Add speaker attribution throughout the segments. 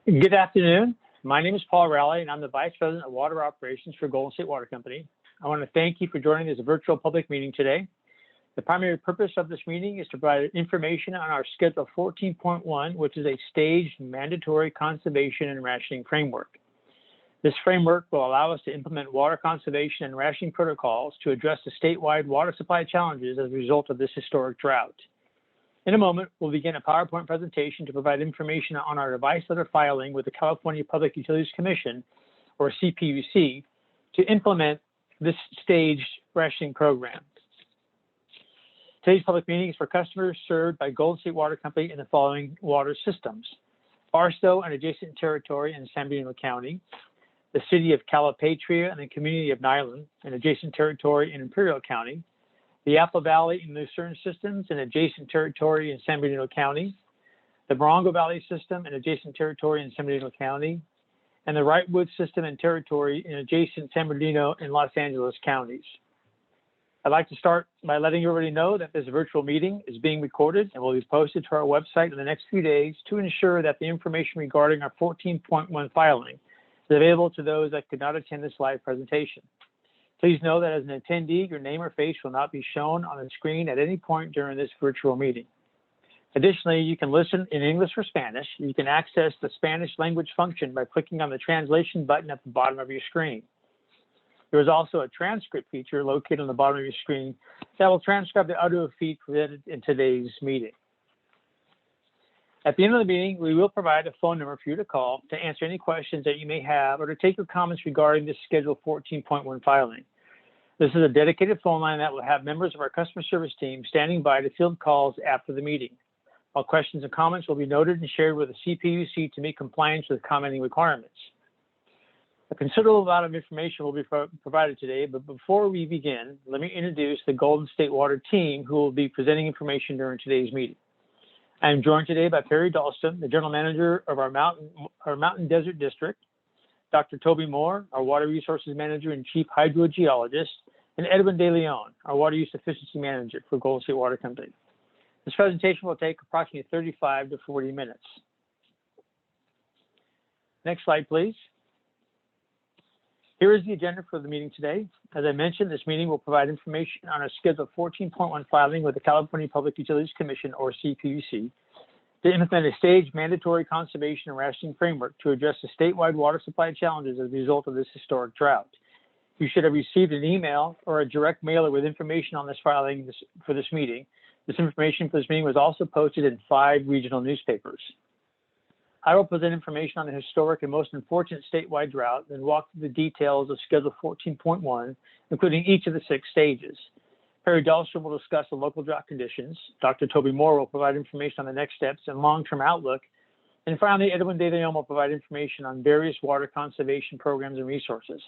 Speaker 1: Good afternoon. My name is Paul Rowley, and I'm the Vice President of Water Operations for Golden State Water Company. I want to thank you for joining this virtual public meeting today. The primary purpose of this meeting is to provide information on our Schedule 14.1, which is a staged mandatory conservation and rationing framework. This framework will allow us to implement water conservation and rationing protocols to address the statewide water supply challenges as a result of this historic drought. In a moment, we'll begin a PowerPoint presentation to provide information on our advice letter filing with the California Public Utilities Commission, or CPUC, to implement this staged rationing program. Today's public meeting is for customers served by Golden State Water Company in the following water systems: Barstow and adjacent territory in San Bernardino County, the city of Calipatria and the community of Nyland and adjacent territory in Imperial County, the Apple Valley and Lucerne systems and adjacent territory in San Bernardino County, the Morongo Valley system and adjacent territory in San Bernardino County, and the Wrightwood system and territory in adjacent San Bernardino and Los Angeles counties. I'd like to start by letting everybody know that this virtual meeting is being recorded and will be posted to our website in the next few days to ensure that the information regarding our 14.1 filing is available to those that could not attend this live presentation. Please know that as an attendee, your name or face will not be shown on the screen at any point during this virtual meeting. Additionally, you can listen in English or Spanish. You can access the Spanish language function by clicking on the translation button at the bottom of your screen. There is also a transcript feature located on the bottom of your screen that will transcribe the audio feed presented in today's meeting. At the end of the meeting, we will provide a phone number for you to call to answer any questions that you may have or to take your comments regarding this Schedule 14.1 filing. This is a dedicated phone line that will have members of our customer service team standing by to field calls after the meeting. All questions and comments will be noted and shared with the CPUC to meet compliance with commenting requirements. A considerable amount of information will be provided today, but before we begin, let me introduce the Golden State Water team who will be presenting information during today's meeting. I am joined today by Perry Dahlstrom, the General Manager of our Mountain Desert District, Dr. Toby Moore, our Water Resources Manager and Chief Hydrogeologist, and Edwin De Leon, our Water Use Efficiency Manager for Golden State Water Company. This presentation will take approximately 35 to 40 minutes. Next slide, please. Here is the agenda for the meeting today. As I mentioned, this meeting will provide information on our Schedule 14.1 filing with the California Public Utilities Commission, or CPUC, to implement a staged mandatory conservation and rationing framework to address the statewide water supply challenges as a result of this historic drought. You should have received an email or a direct mailer with information on this filing for this meeting. This information for this meeting was also posted in 5 regional newspapers. I will present information on the historic and most unfortunate statewide drought, then walk through the details of Schedule 14.1, including each of the 6 stages. Perry Dahlstrom will discuss the local drought conditions. Dr. Toby Moore will provide information on the next steps and long-term outlook. And finally, Edwin De Leon will provide information on various water conservation programs and resources.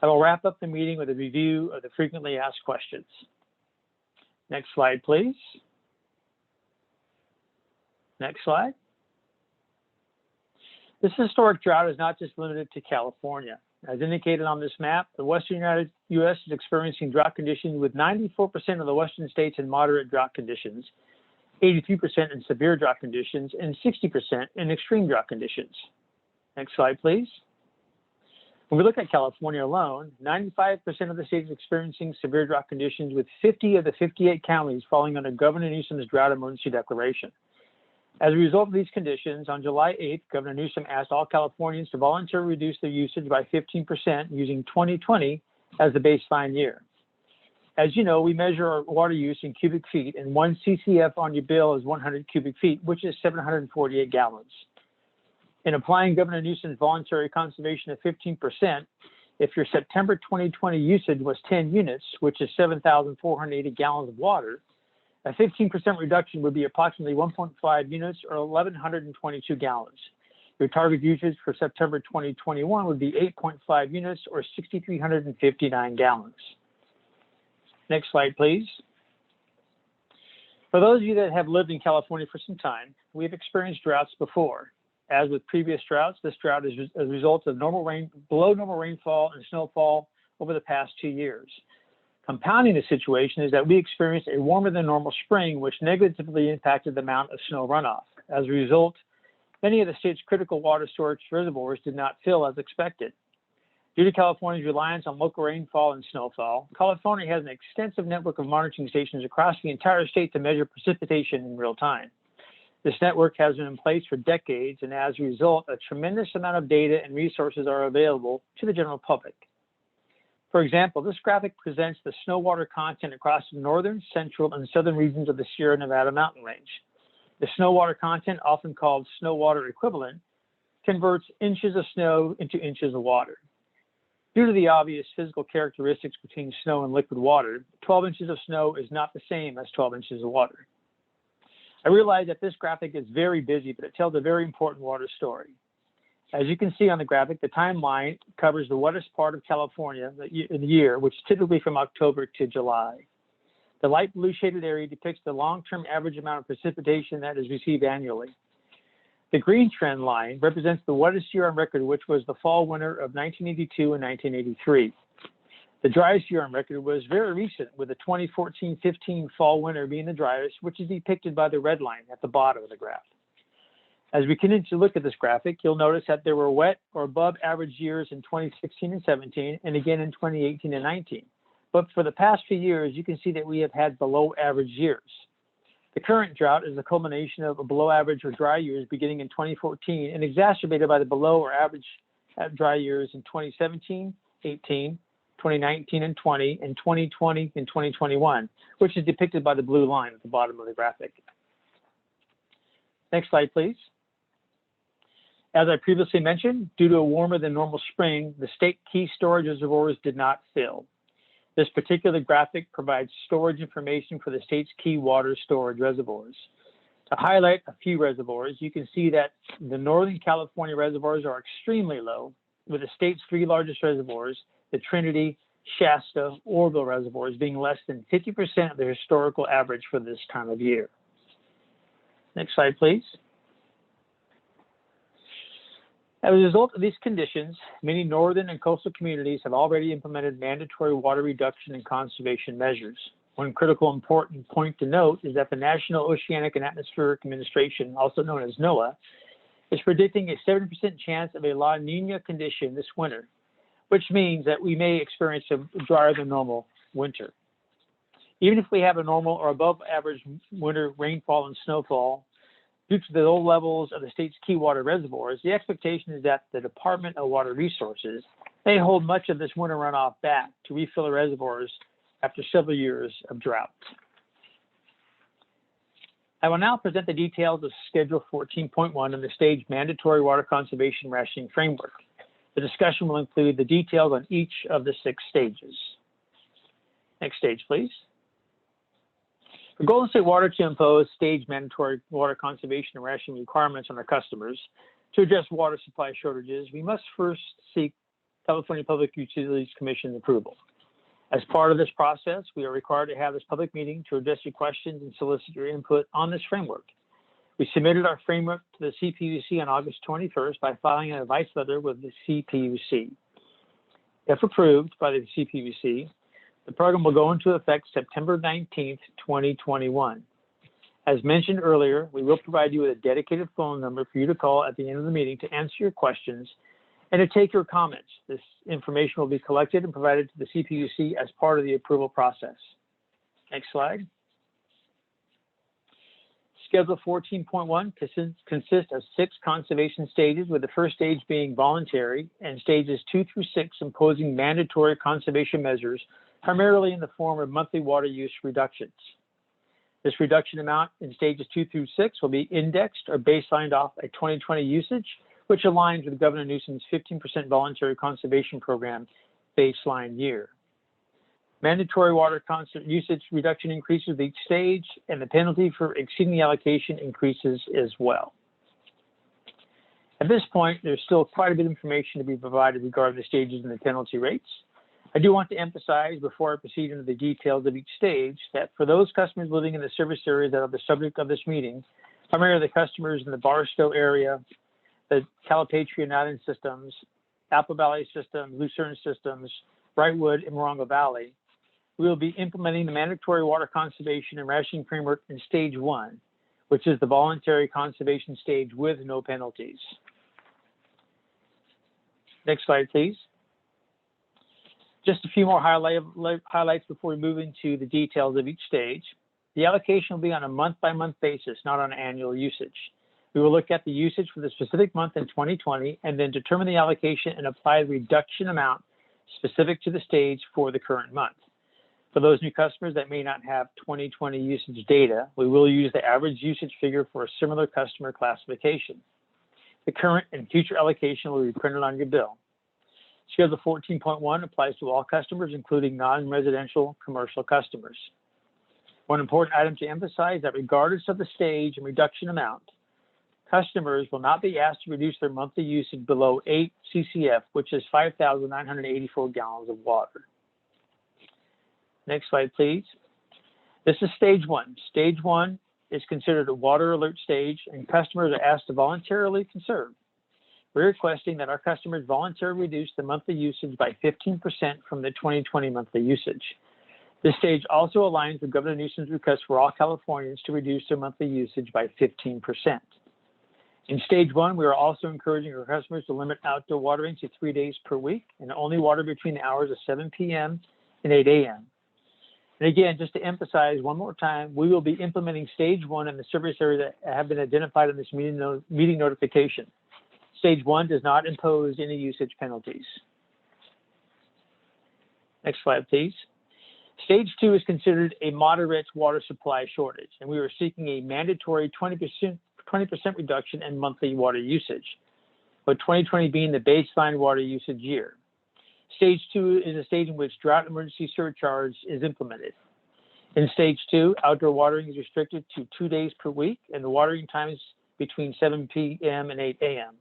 Speaker 1: I will wrap up the meeting with a review of the frequently asked questions. Next slide, please. Next slide. This historic drought is not just limited to California. As indicated on this map, the western United U.S. is experiencing drought conditions with 94% of the western states in moderate drought conditions, 83% in severe drought conditions, and 60% in extreme drought conditions. Next slide, please. When we look at California alone, 95% of the state is experiencing severe drought conditions, with 50 of the 58 counties falling under Governor Newsom's drought emergency declaration. As a result of these conditions, on July 8th, Governor Newsom asked all Californians to voluntarily reduce their usage by 15% using 2020 as the baseline year. As you know, we measure our water use in cubic feet, and 1 CCF on your bill is 100 cubic feet, which is 748 gallons. In applying Governor Newsom's voluntary conservation of 15%, if your September 2020 usage was 10 units, which is 7,480 gallons of water, a 15% reduction would be approximately 1.5 units or 1,122 gallons. Your target usage for September 2021 would be 8.5 units or 6,359 gallons. Next slide, please. For those of you that have lived in California for some time, we have experienced droughts before. As with previous droughts, this drought is a result of below normal rainfall and snowfall over the past 2 years. Compounding the situation is that we experienced a warmer than normal spring, which negatively impacted the amount of snow runoff. As a result, Many of the state's critical water storage reservoirs did not fill as expected. Due to California's reliance on local rainfall and snowfall, California has an extensive network of monitoring stations across the entire state to measure precipitation in real time. This network has been in place for decades, and as a result, a tremendous amount of data and resources are available to the general public. For example, this graphic presents the snow water content across the northern, central, and southern regions of the Sierra Nevada mountain range. The snow water content, often called snow water equivalent, converts inches of snow into inches of water. Due to the obvious physical characteristics between snow and liquid water, 12 inches of snow is not the same as 12 inches of water. I realize that this graphic is very busy, but it tells a very important water story. As you can see on the graphic, the timeline covers the wettest part of California in the year, which is typically from October to July. The light blue shaded area depicts the long-term average amount of precipitation that is received annually. The green trend line represents the wettest year on record, which was the fall-winter of 1982 and 1983. The driest year on record was very recent, with the 2014-15 fall-winter being the driest, which is depicted by the red line at the bottom of the graph. As we continue to look at this graphic, you'll notice that there were wet or above average years in 2016 and 17, and again in 2018 and 19. But for the past few years, you can see that we have had below average years. The current drought is a culmination of below average or dry years beginning in 2014 and exacerbated by the below or average dry years in 2017, 18, 2019 and 20, and 2020 and 2021, which is depicted by the blue line at the bottom of the graphic. Next slide, please. As I previously mentioned, due to a warmer than normal spring, the state key storage reservoirs did not fill. This particular graphic provides storage information for the state's key water storage reservoirs. To highlight a few reservoirs, you can see that the Northern California reservoirs are extremely low, with the state's three largest reservoirs, the Trinity, Shasta, Oroville reservoirs, being less than 50% of the historical average for this time of year. Next slide, please. As a result of these conditions, many northern and coastal communities have already implemented mandatory water reduction and conservation measures. One critical important point to note is that the National Oceanic and Atmospheric Administration, also known as NOAA, is predicting a 70% chance of a La Nina condition this winter, which means that we may experience a drier than normal winter. Even if we have a normal or above average winter rainfall and snowfall, due to the low levels of the state's key water reservoirs, the expectation is that the Department of Water Resources may hold much of this winter runoff back to refill the reservoirs after several years of drought. I will now present the details of Schedule 14.1 in the stage mandatory water conservation rationing framework. The discussion will include the details on each of the 6 stages. Next stage, please. For Golden State Water to impose staged mandatory water conservation and rationing requirements on our customers to address water supply shortages, we must first seek California Public Utilities Commission approval. As part of this process, we are required to have this public meeting to address your questions and solicit your input on this framework. We submitted our framework to the CPUC on August 21st by filing an advice letter with the CPUC. If approved by the CPUC, the program will go into effect September 19th, 2021. As mentioned earlier, we will provide you with a dedicated phone number for you to call at the end of the meeting to answer your questions and to take your comments. This information will be collected and provided to the CPUC as part of the approval process. Next slide. Schedule 14.1 consists of 6 conservation stages, with the first stage being voluntary and stages 2 through 6 imposing mandatory conservation measures, primarily in the form of monthly water use reductions. This reduction amount in stages 2 through 6 will be indexed or baselined off a 2020 usage, which aligns with Governor Newsom's 15% voluntary conservation program baseline year. Mandatory water usage reduction increases with each stage, and the penalty for exceeding the allocation increases as well. At this point, there's still quite a bit of information to be provided regarding the stages and the penalty rates. I do want to emphasize before I proceed into the details of each stage that for those customers living in the service areas that are the subject of this meeting, primarily the customers in the Barstow area, the Calipatria and Island systems, Apple Valley systems, Lucerne systems, Brightwood and Morongo Valley, we will be implementing the mandatory water conservation and rationing framework in stage 1, which is the voluntary conservation stage with no penalties. Next slide, please. Just a few more highlights before we move into the details of each stage. The allocation will be on a month-by-month basis, not on annual usage. We will look at the usage for the specific month in 2020 and then determine the allocation and apply the reduction amount specific to the stage for the current month. For those new customers that may not have 2020 usage data, we will use the average usage figure for a similar customer classification. The current and future allocation will be printed on your bill. Schedule 14.1 applies to all customers, including non-residential commercial customers. One important item to emphasize is that regardless of the stage and reduction amount, customers will not be asked to reduce their monthly usage below 8 CCF, which is 5,984 gallons of water. Next slide, please. This is stage one. Stage one is considered a water alert stage, and customers are asked to voluntarily conserve. We're requesting that our customers voluntarily reduce the monthly usage by 15% from the 2020 monthly usage. This stage also aligns with Governor Newsom's request for all Californians to reduce their monthly usage by 15%. In stage one, we are also encouraging our customers to limit outdoor watering to 3 days per week and only water between the hours of 7 p.m. and 8 a.m. And again, just to emphasize one more time, we will be implementing stage one in the service area that have been identified in this meeting notification. Stage one does not impose any usage penalties. Next slide, please. Stage two is considered a moderate water supply shortage, and we are seeking a mandatory 20% reduction in monthly water usage, with 2020 being the baseline water usage year. Stage two is a stage in which drought emergency surcharge is implemented. In stage two, outdoor watering is restricted to 2 days per week, and the watering time is between 7 p.m. and 8 a.m.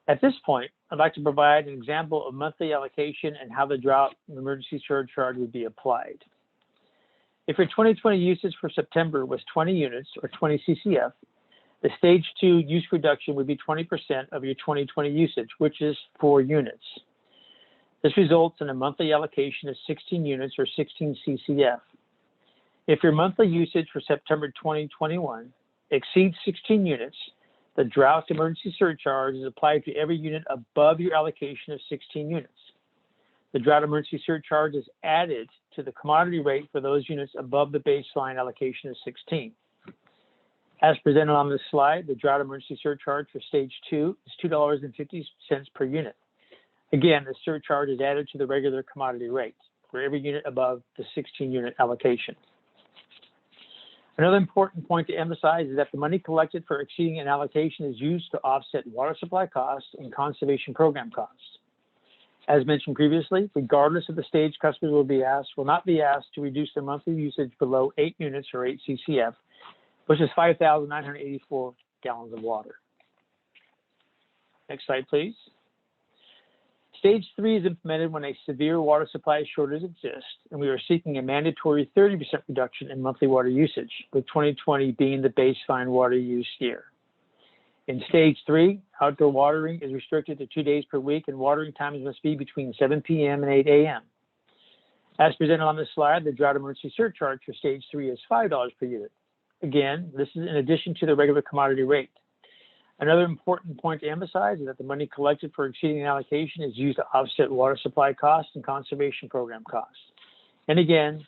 Speaker 1: At this point, I'd like to provide an example of monthly allocation and how the drought emergency surcharge would be applied. If your 2020 usage for September was 20 units or 20 CCF, the stage two use reduction would be 20% of your 2020 usage, which is 4 units. This results in a monthly allocation of 16 units or 16 CCF. If your monthly usage for September 2021 exceeds 16 units, the drought emergency surcharge is applied to every unit above your allocation of 16 units. The drought emergency surcharge is added to the commodity rate for those units above the baseline allocation of 16. As presented on this slide, the drought emergency surcharge for stage two is $2.50 per unit. Again, the surcharge is added to the regular commodity rate for every unit above the 16-unit allocation. Another important point to emphasize is that the money collected for exceeding an allocation is used to offset water supply costs and conservation program costs. As mentioned previously, regardless of the stage, customers will not be asked to reduce their monthly usage below 8 units or 8 CCF, which is 5,984 gallons of water. Next slide, please. Stage three is implemented when a severe water supply shortage exists, and we are seeking a mandatory 30% reduction in monthly water usage, with 2020 being the baseline water use year. In stage three, outdoor watering is restricted to 2 days per week, and watering times must be between 7 p.m. and 8 a.m. As presented on this slide, the drought emergency surcharge for stage three is $5 per unit. Again, this is in addition to the regular commodity rate. Another important point to emphasize is that the money collected for exceeding an allocation is used to offset water supply costs and conservation program costs. And again,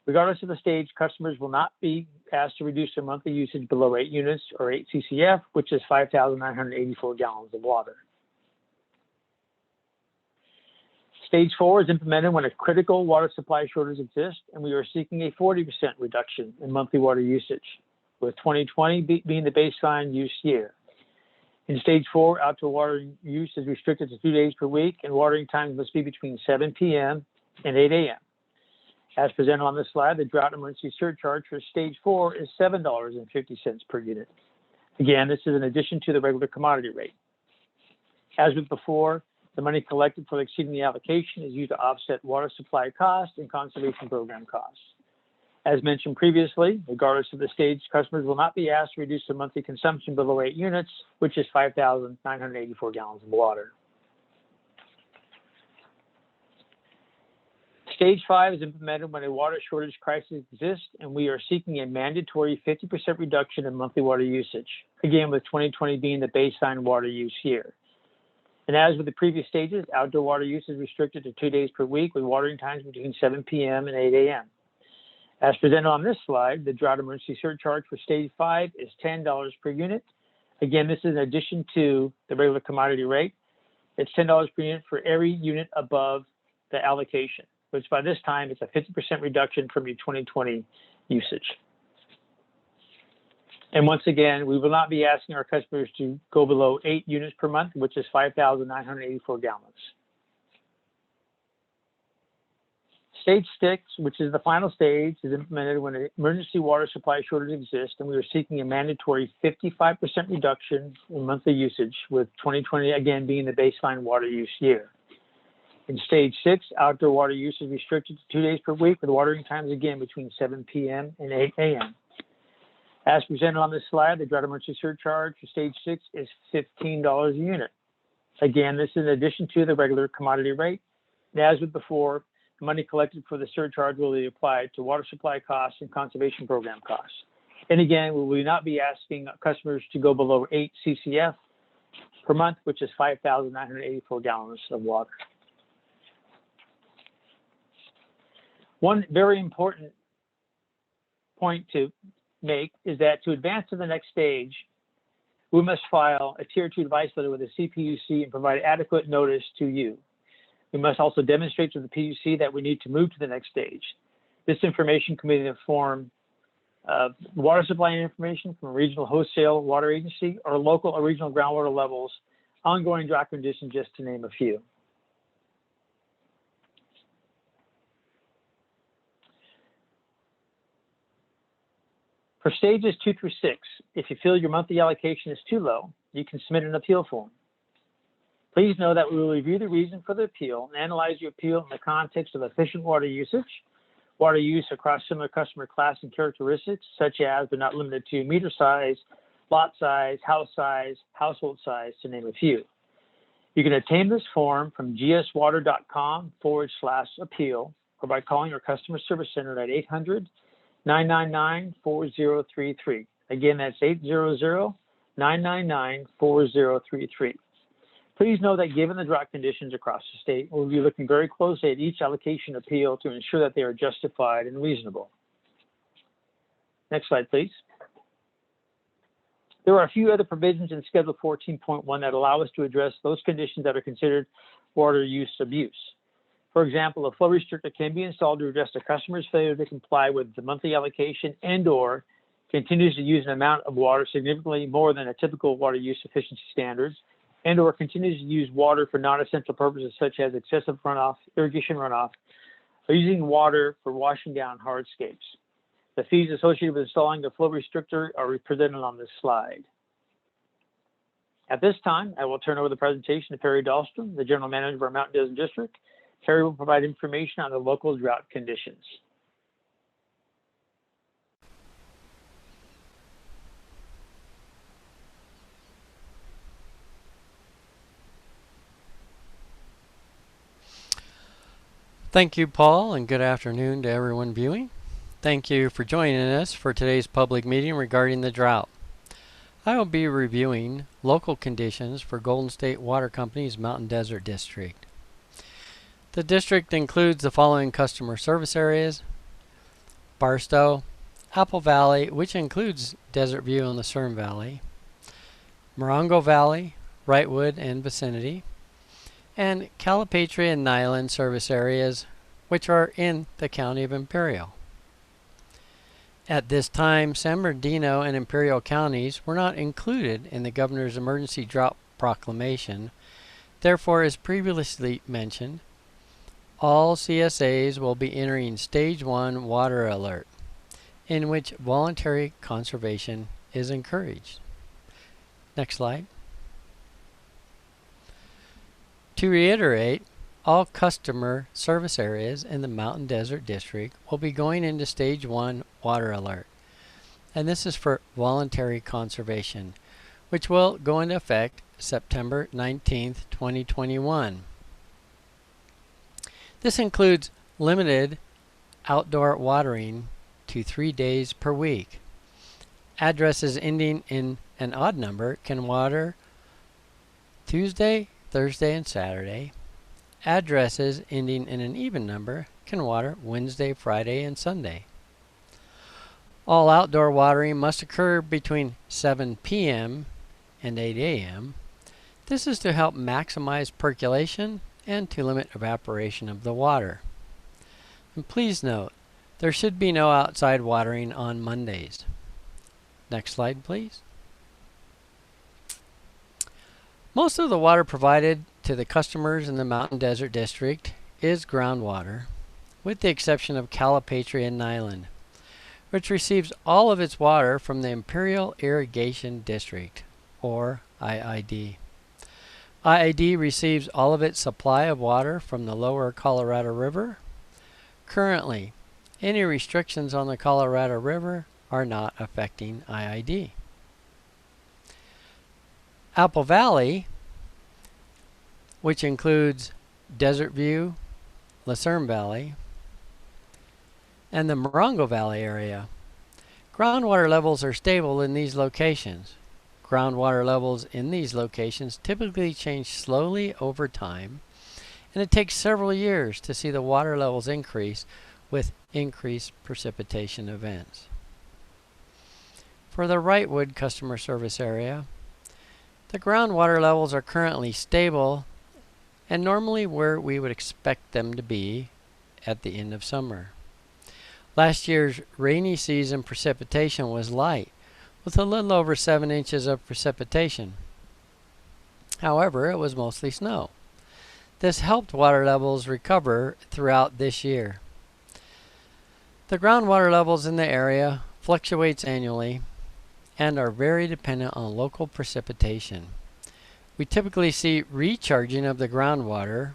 Speaker 1: regardless of the stage, customers will not be asked to reduce their monthly usage below 8 units or 8 CCF, which is 5,984 gallons of water. Stage four is implemented when a critical water supply shortage exists, and we are seeking a 40% reduction in monthly water usage, with 2020 being the baseline use year. In stage four, outdoor water use is restricted to 2 days per week, and watering times must be between 7 p.m. and 8 a.m. As presented on this slide, the drought emergency surcharge for stage four is $7.50 per unit. Again, this is in addition to the regular commodity rate. As with before, the money collected for exceeding the allocation is used to offset water supply costs and conservation program costs. As mentioned previously, regardless of the stage, customers will not be asked to reduce their monthly consumption below 8 units, which is 5,984 gallons of water. Stage 5 is implemented when a water shortage crisis exists, and we are seeking a mandatory 50% reduction in monthly water usage, again with 2020 being the baseline water use year. And as with the previous stages, outdoor water use is restricted to 2 days per week with watering times between 7 p.m. and 8 a.m. As presented on this slide, the drought emergency surcharge for Stage 5 is $10 per unit. Again, this is in addition to the regular commodity rate. It's $10 per unit for every unit above the allocation, which by this time it's a 50% reduction from your 2020 usage. And once again, we will not be asking our customers to go below 8 units per month, which is 5,984 gallons. Stage 6, which is the final stage, is implemented when an emergency water supply shortage exists, and we are seeking a mandatory 55% reduction in monthly usage, with 2020 again being the baseline water use year. In Stage 6, outdoor water use is restricted to 2 days per week, with watering times again between 7 p.m. and 8 a.m. As presented on this slide, the drought emergency surcharge for Stage 6 is $15 a unit. Again, this is in addition to the regular commodity rate. And as with before, the money collected for the surcharge will be applied to water supply costs and conservation program costs. And again, we will not be asking customers to go below 8 CCF per month, which is 5,984 gallons of water. One very important point to make is that to advance to the next stage, we must file a Tier 2 advice letter with the CPUC and provide adequate notice to you. We must also demonstrate to the PUC that we need to move to the next stage. This information can be in the form of water supply information from a regional wholesale water agency or local or regional groundwater levels, ongoing drought conditions, just to name a few. For stages 2 through 6, if you feel your monthly allocation is too low, you can submit an appeal form. Please know that we will review the reason for the appeal and analyze your appeal in the context of efficient water usage, water use across similar customer class and characteristics, such as, but not limited to, meter size, lot size, household size, to name a few. You can obtain this form from gswater.com/appeal or by calling our customer service center at 800-999-4033. Again, that's 800-999-4033. Please know that given the drought conditions across the state, we'll be looking very closely at each allocation appeal to ensure that they are justified and reasonable. Next slide, please. There are a few other provisions in Schedule 14.1 that allow us to address those conditions that are considered water use abuse. For example, a flow restrictor can be installed to address a customer's failure to comply with the monthly allocation and/or continues to use an amount of water significantly more than a typical water use efficiency standards, and/or continues to use water for non-essential purposes such as excessive runoff, irrigation runoff, or using water for washing down hardscapes. The fees associated with installing the flow restrictor are presented on this slide. At this time, I will turn over the presentation to Perry Dahlstrom, the General Manager of our Mountain Desert District. Perry will provide information on the local drought conditions.
Speaker 2: Thank you, Paul, and good afternoon to everyone viewing. Thank you for joining us for today's public meeting regarding the drought. I will be reviewing local conditions for Golden State Water Company's Mountain Desert District. The district includes the following customer service areas: Barstow, Apple Valley, which includes Desert View and Lucerne Valley, Morongo Valley, Wrightwood and vicinity, and Calipatria and Nyland service areas, which are in the County of Imperial. At this time, San Bernardino and Imperial counties were not included in the Governor's Emergency Drought Proclamation. Therefore, as previously mentioned, all CSAs will be entering Stage 1 Water Alert, in which voluntary conservation is encouraged. Next slide. To reiterate, all customer service areas in the Mountain Desert District will be going into Stage 1 Water Alert, and this is for voluntary conservation, which will go into effect September 19th, 2021. This includes limited outdoor watering to 3 days per week. Addresses ending in an odd number can water Tuesday, Thursday, and Saturday. Addresses ending in an even number can water Wednesday, Friday, and Sunday. All outdoor watering must occur between 7 p.m. and 8 a.m. This is to help maximize percolation and to limit evaporation of the water. And please note, there should be no outside watering on Mondays. Next slide, please. Most of the water provided to the customers in the Mountain Desert District is groundwater, with the exception of Calipatria and Nyland, which receives all of its water from the Imperial Irrigation District, or IID. IID receives all of its supply of water from the lower Colorado River. Currently, any restrictions on the Colorado River are not affecting IID. Apple Valley, which includes Desert View, Lucerne Valley, and the Morongo Valley area. Groundwater levels are stable in these locations. Groundwater levels in these locations typically change slowly over time, and it takes several years to see the water levels increase with increased precipitation events. For the Wrightwood customer service area, the groundwater levels are currently stable and normally where we would expect them to be at the end of summer. Last year's rainy season precipitation was light, with a little over 7 inches of precipitation. However, it was mostly snow. This helped water levels recover throughout this year. The groundwater levels in the area fluctuates annually and are very dependent on local precipitation. We typically see recharging of the groundwater,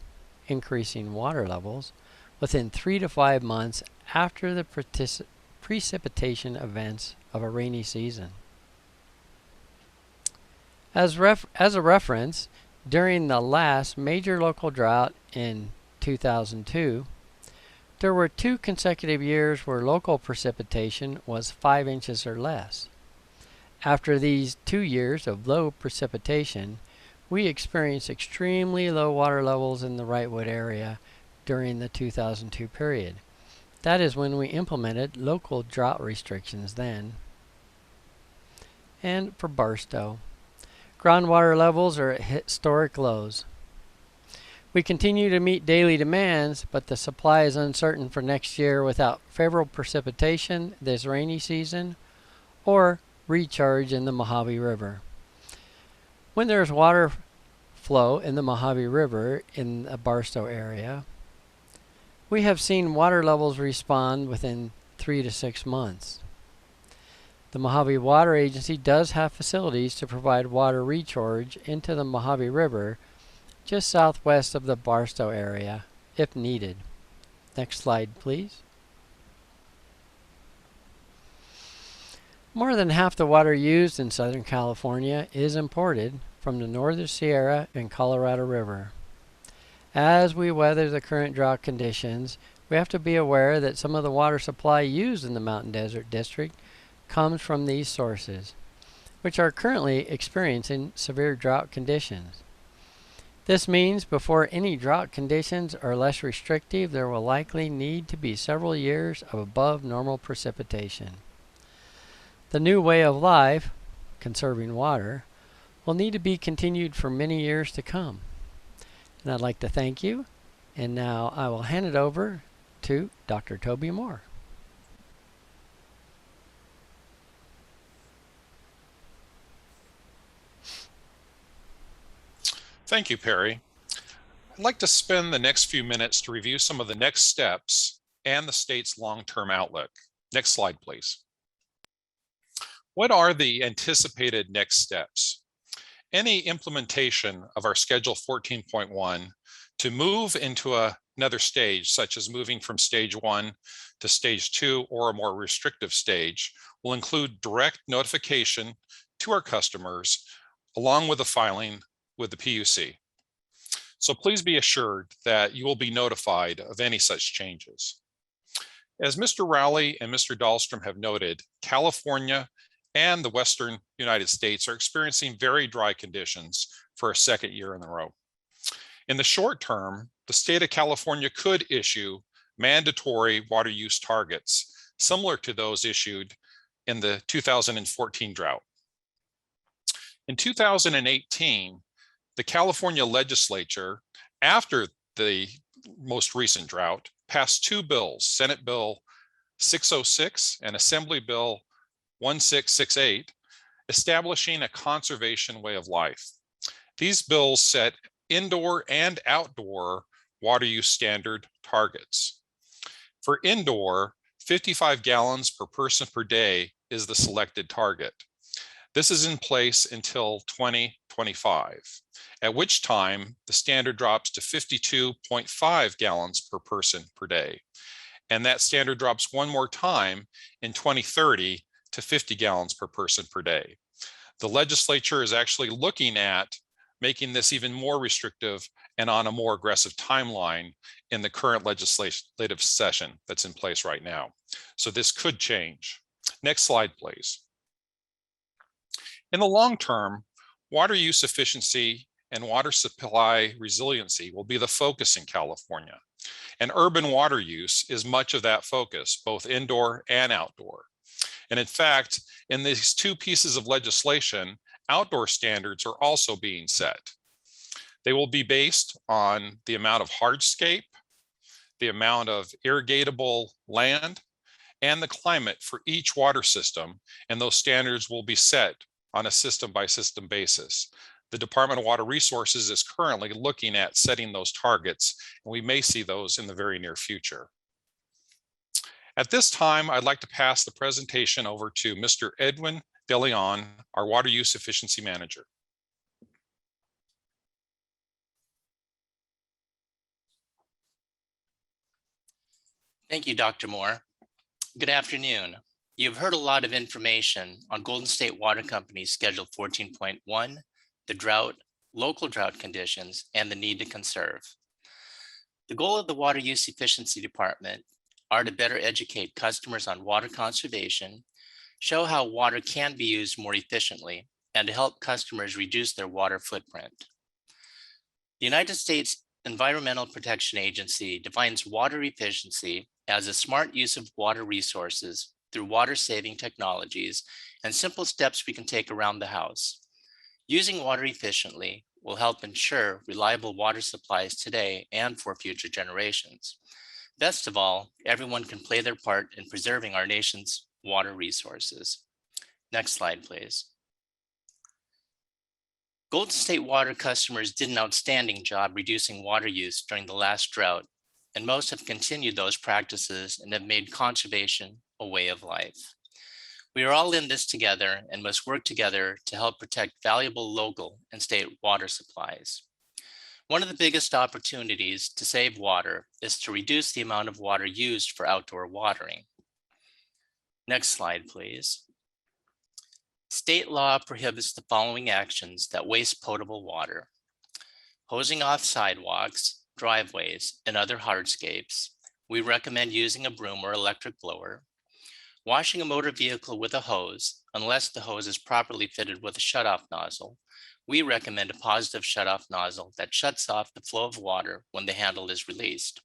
Speaker 2: increasing water levels, within 3 to 5 months after the precipitation events of a rainy season. As a reference, during the last major local drought in 2002, there were 2 consecutive years where local precipitation was 5 inches or less. After these 2 years of low precipitation, we experienced extremely low water levels in the Wrightwood area during the 2002 period. That is when we implemented local drought restrictions then. And for Barstow, groundwater levels are at historic lows. We continue to meet daily demands, but the supply is uncertain for next year without favorable precipitation this rainy season or recharge in the Mojave River. When there's water flow in the Mojave River in the Barstow area, we have seen water levels respond within 3 to 6 months. The Mojave Water Agency does have facilities to provide water recharge into the Mojave River just southwest of the Barstow area if needed. Next slide, please. More than half the water used in Southern California is imported from the Northern Sierra and Colorado River. As we weather the current drought conditions, we have to be aware that some of the water supply used in the Mountain Desert District comes from these sources, which are currently experiencing severe drought conditions. This means before any drought conditions are less restrictive, there will likely need to be several years of above normal precipitation. The new way of life, conserving water, will need to be continued for many years to come. And I'd like to thank you, and now I will hand it over to Dr. Toby Moore.
Speaker 3: Thank you, Perry. I'd like to spend the next few minutes to review some of the next steps and the state's long-term outlook. Next slide, please. What are the anticipated next steps? Any implementation of our Schedule 14.1 to move into another stage, such as moving from Stage 1 to Stage 2 or a more restrictive stage, will include direct notification to our customers along with the filing with the PUC. So please be assured that you will be notified of any such changes. As Mr. Rowley and Mr. Dahlstrom have noted, California and the Western United States are experiencing very dry conditions for a second year in a row. In the short term, the state of California could issue mandatory water use targets similar to those issued in the 2014 drought. In 2018, the California legislature, after the most recent drought, passed two bills, Senate Bill 606 and Assembly Bill 1668, establishing a conservation way of life. These bills set indoor and outdoor water use standard targets. For indoor, 55 gallons per person per day is the selected target. This is in place until 2025, at which time the standard drops to 52.5 gallons per person per day. And that standard drops one more time in 2030 to 50 gallons per person per day. The legislature is actually looking at making this even more restrictive and on a more aggressive timeline in the current legislative session that's in place right now. So this could change. Next slide, please. In the long term, water use efficiency and water supply resiliency will be the focus in California. And urban water use is much of that focus, both indoor and outdoor. And in fact, in these two pieces of legislation, outdoor standards are also being set. They will be based on the amount of hardscape, the amount of irrigatable land, and the climate for each water system, and those standards will be set on a system-by-system basis. The Department of Water Resources is currently looking at setting those targets, and we may see those in the very near future. At this time, I'd like to pass the presentation over to Mr. Edwin De Leon, our Water Use Efficiency Manager.
Speaker 4: Thank you, Dr. Moore. Good afternoon. You've heard a lot of information on Golden State Water Company's Schedule 14.1, the drought, local drought conditions, and the need to conserve. The goal of the Water Use Efficiency Department are to better educate customers on water conservation, show how water can be used more efficiently, and to help customers reduce their water footprint. The United States Environmental Protection Agency defines water efficiency as a smart use of water resources through water-saving technologies and simple steps we can take around the house. Using water efficiently will help ensure reliable water supplies today and for future generations. Best of all, everyone can play their part in preserving our nation's water resources. Next slide, please. Golden State Water customers did an outstanding job reducing water use during the last drought, and most have continued those practices and have made conservation a way of life. We are all in this together and must work together to help protect valuable local and state water supplies. One of the biggest opportunities to save water is to reduce the amount of water used for outdoor watering. Next slide, please. State law prohibits the following actions that waste potable water: hosing off sidewalks, driveways, and other hardscapes. We recommend using a broom or electric blower. Washing a motor vehicle with a hose, unless the hose is properly fitted with a shutoff nozzle. We recommend a positive shutoff nozzle that shuts off the flow of water when the handle is released.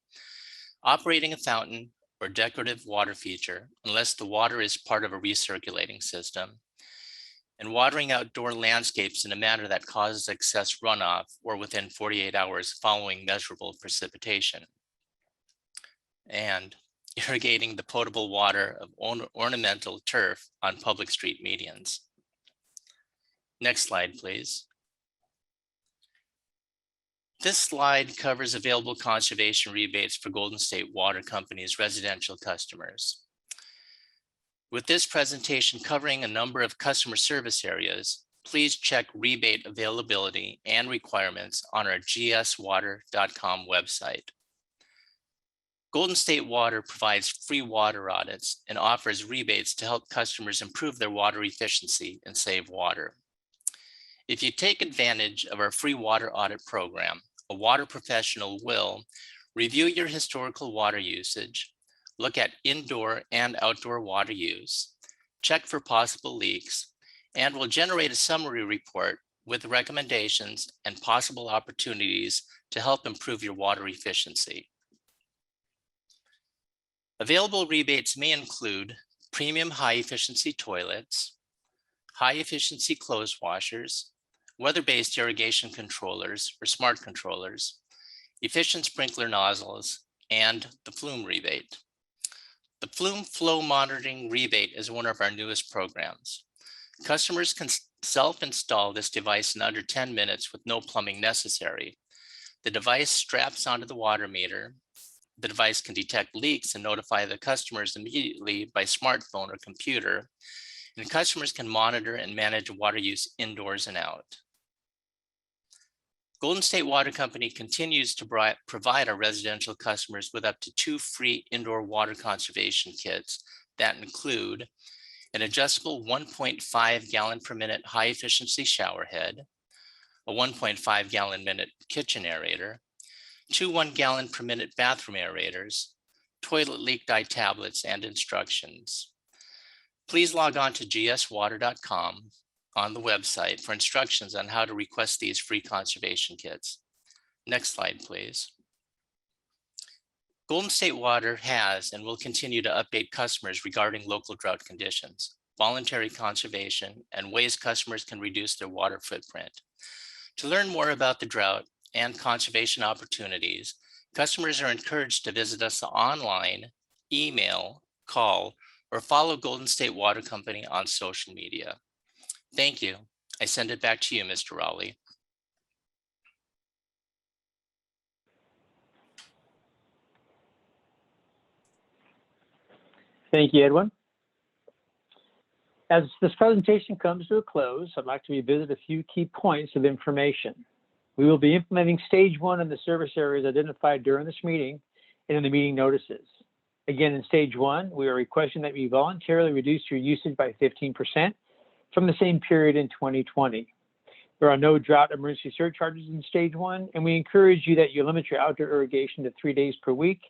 Speaker 4: Operating a fountain or decorative water feature, unless the water is part of a recirculating system. And watering outdoor landscapes in a manner that causes excess runoff or within 48 hours following measurable precipitation. And irrigating the potable water of ornamental turf on public street medians. Next slide, please. This slide covers available conservation rebates for Golden State Water Company's residential customers. With this presentation covering a number of customer service areas, please check rebate availability and requirements on our gswater.com website. Golden State Water provides free water audits and offers rebates to help customers improve their water efficiency and save water. If you take advantage of our free water audit program, a water professional will review your historical water usage, look at indoor and outdoor water use, check for possible leaks, and will generate a summary report with recommendations and possible opportunities to help improve your water efficiency. Available rebates may include premium high-efficiency toilets, high-efficiency clothes washers, weather-based irrigation controllers or smart controllers, efficient sprinkler nozzles, and the flume rebate. The flume flow monitoring rebate is one of our newest programs. Customers can self-install this device in under 10 minutes with no plumbing necessary. The device straps onto the water meter. The device can detect leaks and notify the customers immediately by smartphone or computer, and customers can monitor and manage water use indoors and out. Golden State Water Company continues to provide our residential customers with up to 2 free indoor water conservation kits that include an adjustable 1.5 gallon per minute high efficiency shower head, a 1.5 gallon minute kitchen aerator, 2 1 gallon per minute bathroom aerators, toilet leak dye tablets, and instructions. Please log on to gswater.com on the website for instructions on how to request these free conservation kits. Next slide, please. Golden State Water has and will continue to update customers regarding local drought conditions, voluntary conservation, and ways customers can reduce their water footprint. To learn more about the drought and conservation opportunities, customers are encouraged to visit us online, email, call, or follow Golden State Water Company on social media. Thank you. I send it back to you, Mr. Rowley.
Speaker 1: Thank you, Edwin. As this presentation comes to a close, I'd like to revisit a few key points of information. We will be implementing stage 1 in the service areas identified during this meeting and in the meeting notices. Again, in stage 1, we are requesting that you voluntarily reduce your usage by 15% from the same period in 2020. There are no drought emergency surcharges in stage 1, and we encourage you that you limit your outdoor irrigation to 3 days per week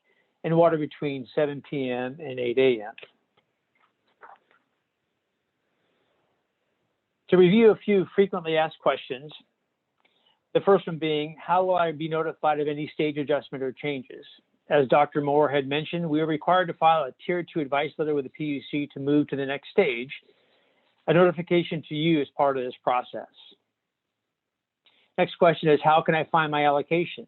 Speaker 1: and water between 7 p.m. and 8 a.m. To review a few frequently asked questions, the first one being, how will I be notified of any stage adjustment or changes? As Dr. Moore had mentioned, we are required to file a Tier 2 advice letter with the PUC to move to the next stage. A notification to you is part of this process. Next question is, how can I find my allocation?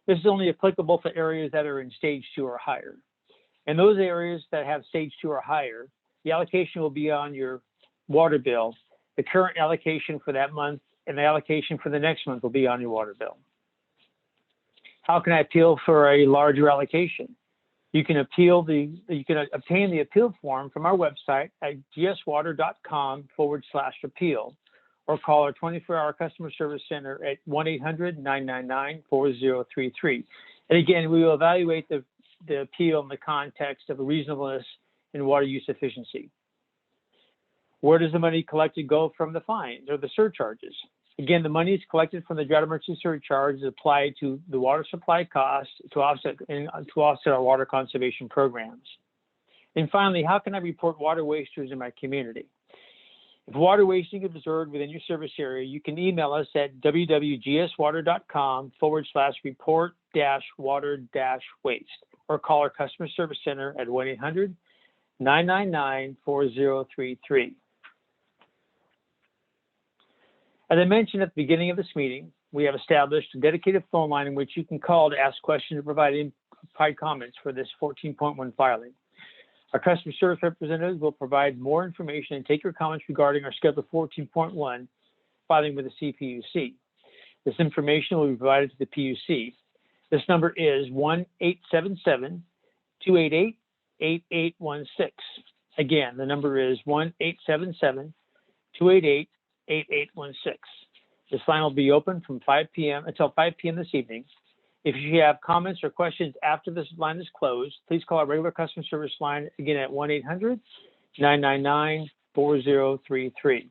Speaker 1: This is only applicable to areas that are in stage 2 or higher. In those areas that have stage 2 or higher, the allocation will be on your water bill. The current allocation for that month and the allocation for the next month will be on your water bill. How can I appeal for a larger allocation? You can obtain the appeal form from our website at gswater.com/appeal or call our 24-hour customer service center at 1-800-999-4033. And again, we will evaluate the appeal in the context of reasonableness and water use efficiency. Where does the money collected go from the fines or the surcharges? Again, the money is collected from the drought emergency surcharge is applied to the water supply costs to offset our water conservation programs. And finally, how can I report water wasters in my community? If water wasting is observed within your service area, you can email us at www.gswater.com/report-water-waste or call our customer service center at 1-800-999-4033. As I mentioned at the beginning of this meeting, we have established a dedicated phone line in which you can call to ask questions or provide comments for this 14.1 filing. Our customer service representatives will provide more information and take your comments regarding our Schedule 14.1 filing with the CPUC. This information will be provided to the PUC. This number is 1-877-288-8816. Again, the number is 1-877-288-8816. This line will be open from 5 p.m. until 5 p.m. this evening. If you have comments or questions after this line is closed, please call our regular customer service line again at 1-800-999-4033.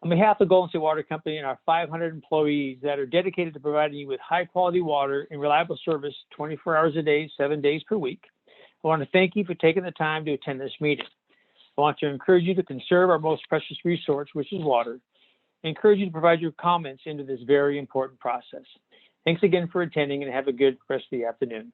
Speaker 1: On behalf of Golden State Water Company and our 500 employees that are dedicated to providing you with high quality water and reliable service 24 hours a day, 7 days per week, I want to thank you for taking the time to attend this meeting. I want to encourage you to conserve our most precious resource, which is water. I encourage you to provide your comments into this very important process. Thanks again for attending and have a good rest of the afternoon.